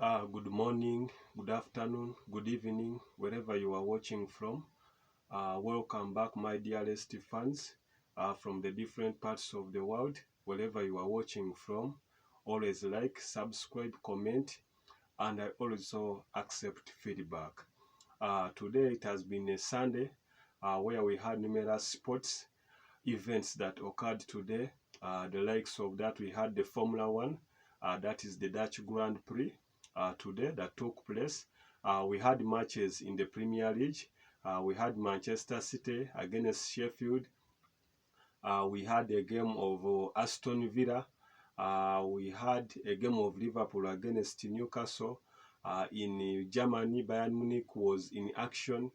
Good morning, good afternoon, good evening, wherever you are watching from. Welcome back, my dearest fans from the different parts of the world, wherever you are watching from. Always like, subscribe, comment, and I also accept feedback. Today it has been a Sunday where we had numerous sports events that occurred today. The likes of that, we had the Formula One, that is the Dutch Grand Prix today that took place. We had matches in the Premier League. We had Manchester City against Sheffield. We had a game of Aston Villa. We had a game of Liverpool against Newcastle. In Germany, Bayern Munich was in action.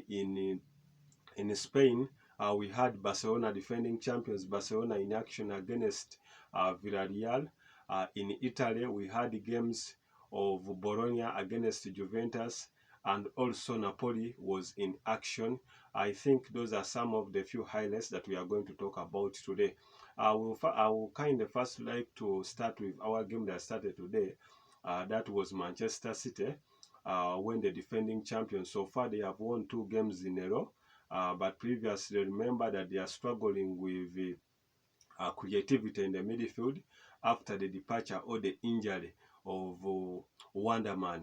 In Spain, we had Barcelona, defending champions, Barcelona in action against Villarreal. In Italy, we had games of Bologna against Juventus, and also Napoli was in action. I think those are some of the few highlights that we are going to talk about today. I will kind of first like to start with our game that started today. That was Manchester City, when the defending champions. So far, they have won 2 games in a row. But previously, remember that they are struggling with creativity in the midfield after the departure or the injury of Wonderman.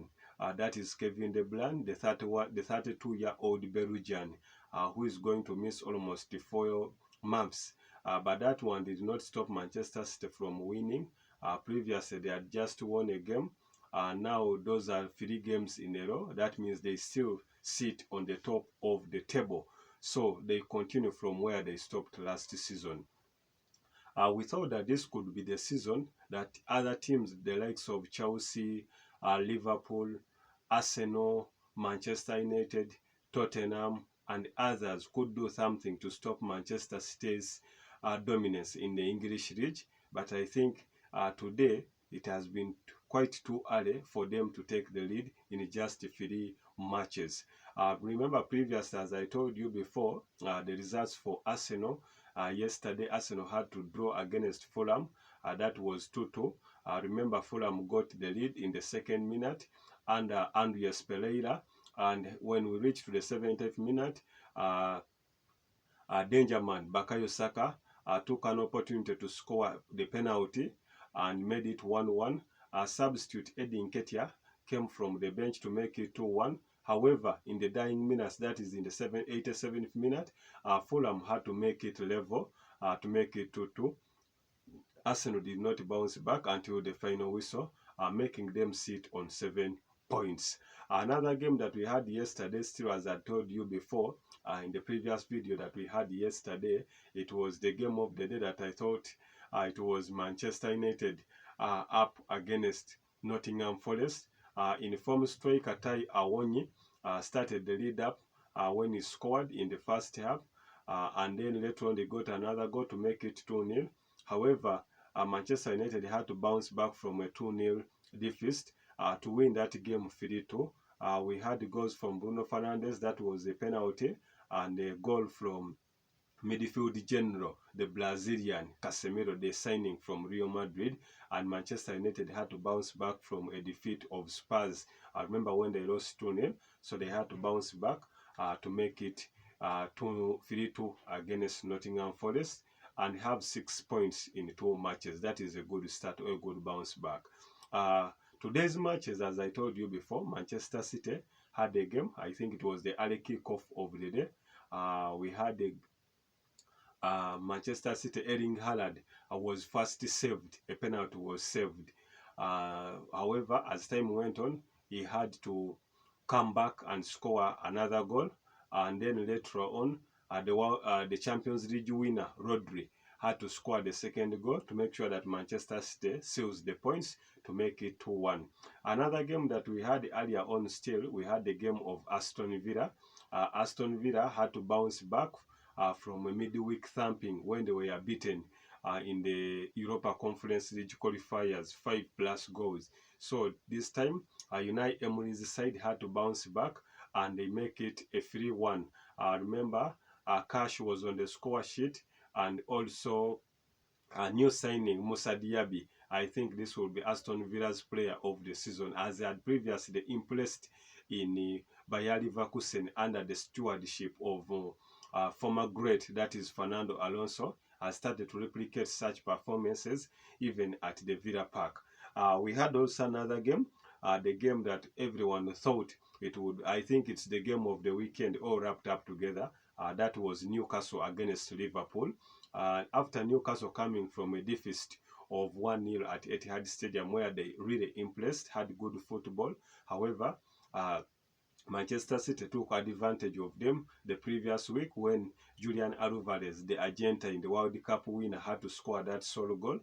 That is Kevin De Bruyne, the 32-year-old Belgian, who is going to miss almost 4 months. But that one did not stop Manchester City from winning. Previously, they had just won a game. Now, those are 3 games in a row. That means they still sit on the top of the table. So they continue from where they stopped last season. We thought that this could be the season that other teams, the likes of Chelsea, Liverpool, Arsenal, Manchester United, Tottenham, and others could do something to stop Manchester City's dominance in the English League. But I think today it has been quite too early for them to take the lead in just 3 matches. Remember previously, as I told you before, the results for Arsenal. Yesterday, Arsenal had to draw against Fulham. That was 2-2. Remember, Fulham got the lead in the 2nd minute under Andreas Pereira. And when we reached to the 70th minute, danger man Bukayo Saka took an opportunity to score the penalty and made it 1-1. Substitute Eddie Nketiah came from the bench to make it 2-1. However, in the dying minutes, that is in the 87th minute, Fulham had to make it level to make it 2-2. Arsenal did not bounce back until the final whistle, making them sit on 7 points. Another game that we had yesterday, still as I told you before, in the previous video that we had yesterday, it was the game of the day that I thought it was Manchester United up against Nottingham Forest. Informed striker Tai Awonyi started the lead up when he scored in the first half, and then later on they got another goal to make it 2-0. However, Manchester United had to bounce back from a 2-0 deficit to win that game 3-2. We had goals from Bruno Fernandes, that was a penalty, and a goal from midfield general, the Brazilian Casemiro, the signing from Real Madrid. And Manchester United had to bounce back from a defeat of Spurs. I remember when they lost 2-0, so they had to bounce back to make it 3-2 against Nottingham Forest and have 6 points in 2 matches. That is a good start or a good bounce back. Today's matches, as I told you before, Manchester City had a game. I think it was the early kickoff of the day. We had a Manchester City, Erling Haaland was first saved. A penalty was saved. However, as time went on, he had to come back and score another goal. And then later on, the Champions League winner, Rodri, had to score the 2nd goal to make sure that Manchester City seals the points to make it 2-1. Another game that we had earlier on still, we had the game of Aston Villa. Aston Villa had to bounce back from a midweek thumping when they were beaten in the Europa Conference League qualifiers, 5+ goals. So this time, Unai Emery's side had to bounce back and they make it a 3-1. Remember, Cash was on the score sheet, and also a new signing, Musa Diaby, I think this will be Aston Villa's player of the season, as they had previously impressed in Bayer Leverkusen under the stewardship of former great, that is Fernando Alonso, has started to replicate such performances even at the Villa Park. We had also another game, the game that everyone thought it would. I think it's the game of the weekend, all wrapped up together. That was Newcastle against Liverpool. After Newcastle coming from a deficit of 1-0 at Etihad Stadium, where they really impressed, had good football. However, Manchester City took advantage of them the previous week when Julian Alvarez, the Argentine, the World Cup winner, had to score that solo goal.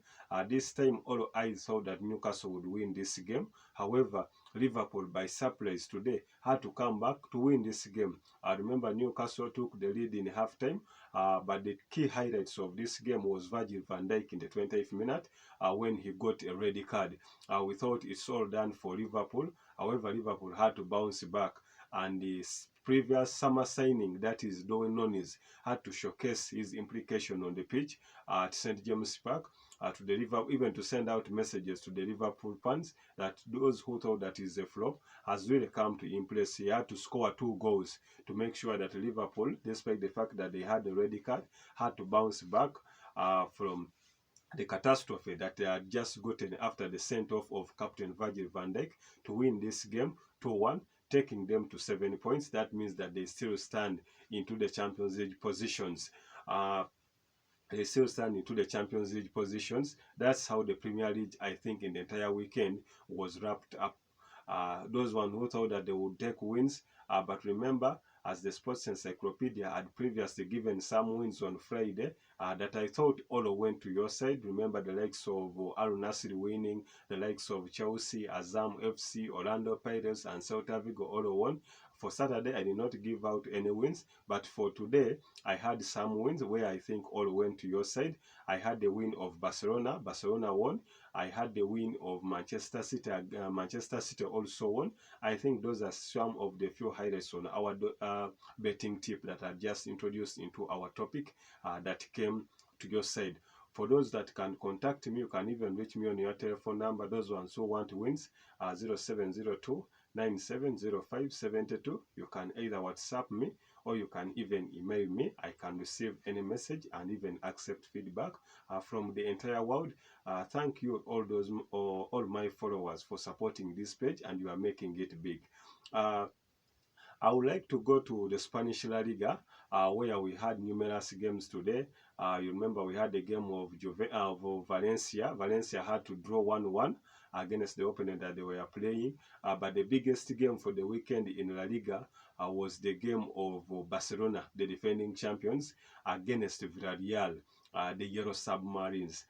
This time, all eyes thought that Newcastle would win this game. However, Liverpool, by surprise today, had to come back to win this game. Remember, Newcastle took the lead in halftime, but the key highlights of this game was Virgil van Dijk in the 20th minute when he got a red card. We thought it's all done for Liverpool. However, Liverpool had to bounce back, and the previous summer signing, that is Darwin Núñez, had to showcase his implication on the pitch at St James Park to deliver, even to send out messages to the Liverpool fans that those who thought that is a flop has really come to impress. He had to score 2 goals to make sure that Liverpool, despite the fact that they had the red card, had to bounce back from the catastrophe that they had just gotten after the sent-off of Captain Virgil van Dijk to win this game 2-1, taking them to 7 points. That means that they still stand into the Champions League positions. They still stand into the Champions League positions. That's how the Premier League, I think, in the entire weekend was wrapped up. Those one who thought that they would take wins, but remember, as the Sports Encyclopedia had previously given some wins on Friday, that I thought all went to your side. Remember the likes of Al Nassr winning, the likes of Chelsea, Azam FC, Orlando Pirates, and Celta Vigo all won. For Saturday, I did not give out any wins, but for today, I had some wins where I think all went to your side. I had the win of Barcelona. Barcelona won. I had the win of Manchester City. Manchester City also won. I think those are some of the few highlights on our betting tip that I just introduced into our topic that came to your side. For those that can contact me, you can even reach me on your telephone number. Those ones who want wins, 0702 970572. You can either WhatsApp me or you can even email me. I can receive any message and even accept feedback from the entire world. Thank you all my followers for supporting this page, and you are making it big. I would like to go to the Spanish La Liga, where we had numerous games today. You remember we had the game of Valencia. Valencia had to draw 1-1 against the opponent that they were playing. But the biggest game for the weekend in La Liga was the game of Barcelona, the defending champions, against Villarreal, the Yellow Submarines.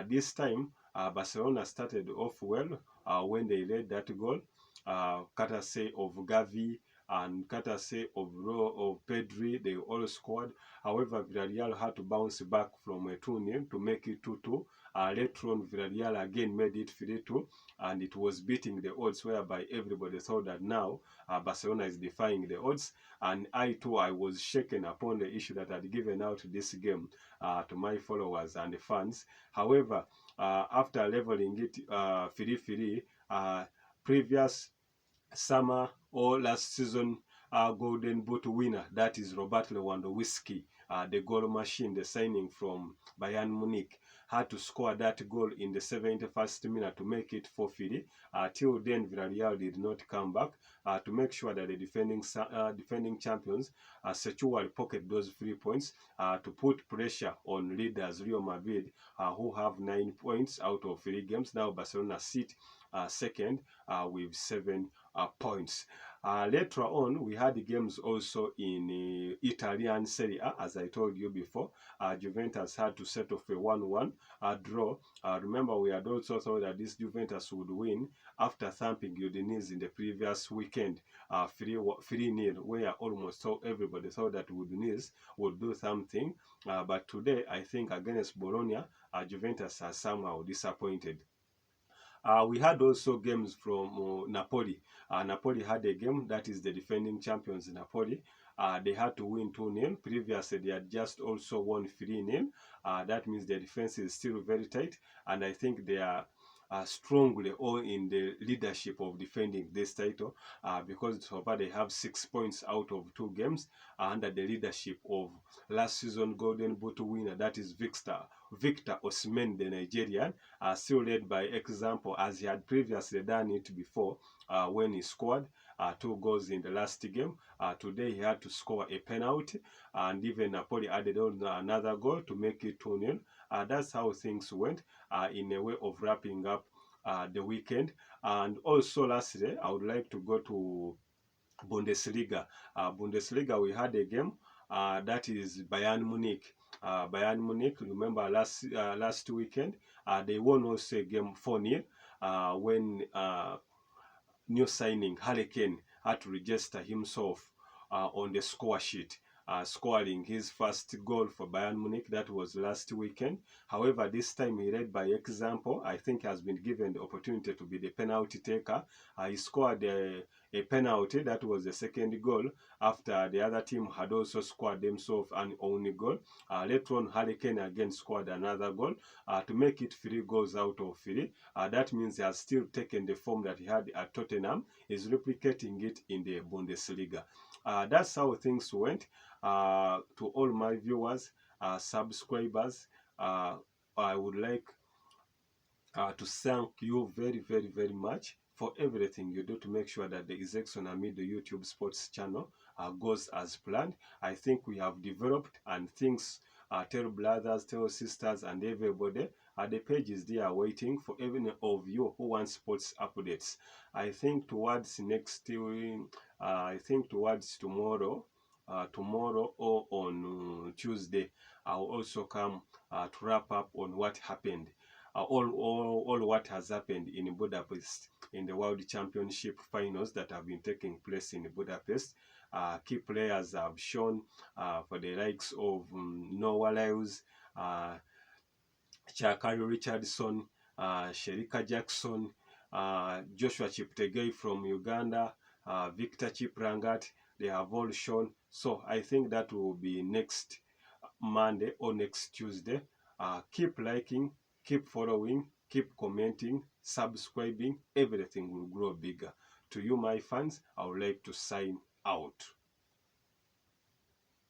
This time, Barcelona started off well when they led that goal, courtesy of Gavi and courtesy of Pedri. They all scored. However, Villarreal had to bounce back from a 2-0 to make it 2-2. Later on, Villarreal again made it 3-2, and it was beating the odds, whereby everybody thought that now Barcelona is defying the odds. And I too, I was shaken upon the issue that I had given out this game to my followers and the fans. However, after leveling it 3-3, previous summer or last season Golden Boot winner, that is Robert Lewandowski, the goal machine, the signing from Bayern Munich, had to score that goal in the 71st minute to make it 4-3. Till then, Villarreal did not come back to make sure that the defending champions securely pocket those 3 points to put pressure on leaders Real Madrid, who have 9 points out of 3 games. Now Barcelona sit second with 7 points. Later on, we had games also in Italian Serie A, as I told you before. Juventus had to set off a 1-1 draw. Remember, we had also thought that this Juventus would win after thumping Udinese in the previous weekend, 3-0, where almost everybody thought that Udinese would do something. But today, I think against Bologna, Juventus has somehow disappointed. We had also games from Napoli. Napoli had a game, that is the defending champions Napoli. They had to win 2-0. Previously, they had just also won 3-0. That means their defense is still very tight, and I think they are strongly or in the leadership of defending this title, because so far they have 6 points out of 2 games, under the leadership of last season Golden Boot winner, that is Victor Osimhen, the Nigerian, still led by example, as he had previously done it before, when he scored 2 goals in the last game. Today he had to score a penalty, and even Napoli added on another goal to make it 2-0. That's how things went, in a way of wrapping up the weekend. And also lastly, I would like to go to Bundesliga. Bundesliga, we had a game, that is Bayern Munich. Bayern Munich, remember last weekend, they won also a game 4-0, when new signing Harry Kane had to register himself on the score sheet, scoring his first goal for Bayern Munich. That was last weekend. However, this time he led by example. I think he has been given the opportunity to be the penalty taker. He scored a penalty. That was the second goal, after the other team had also scored themselves an own goal. Later on, Harry Kane again scored another goal, to make it 3 goals out of 3. That means he has still taken the form that he had at Tottenham, is replicating it in the Bundesliga. That's how things went. To all my viewers, subscribers, I would like to thank you very, very, very much for everything you do to make sure that the Izekson Amido YouTube Sports channel goes as planned. I think we have developed, and things, tell brothers, tell sisters, and everybody. The page is there waiting for any of you who want sports updates. I think towards next week, I think towards tomorrow, tomorrow or on Tuesday, I'll also come to wrap up on what happened, all what has happened in Budapest in the World Championship finals that have been taking place in Budapest. Key players have shown, for the likes of Noah Lyles, Chakari Richardson, Sherika Jackson, Joshua Chiptegei from Uganda, Victor Chiprangat. They have all shown. So I think that will be next Monday or next Tuesday. Keep liking, keep following, keep commenting, subscribing. Everything will grow bigger. To you, my fans, I would like to sign out.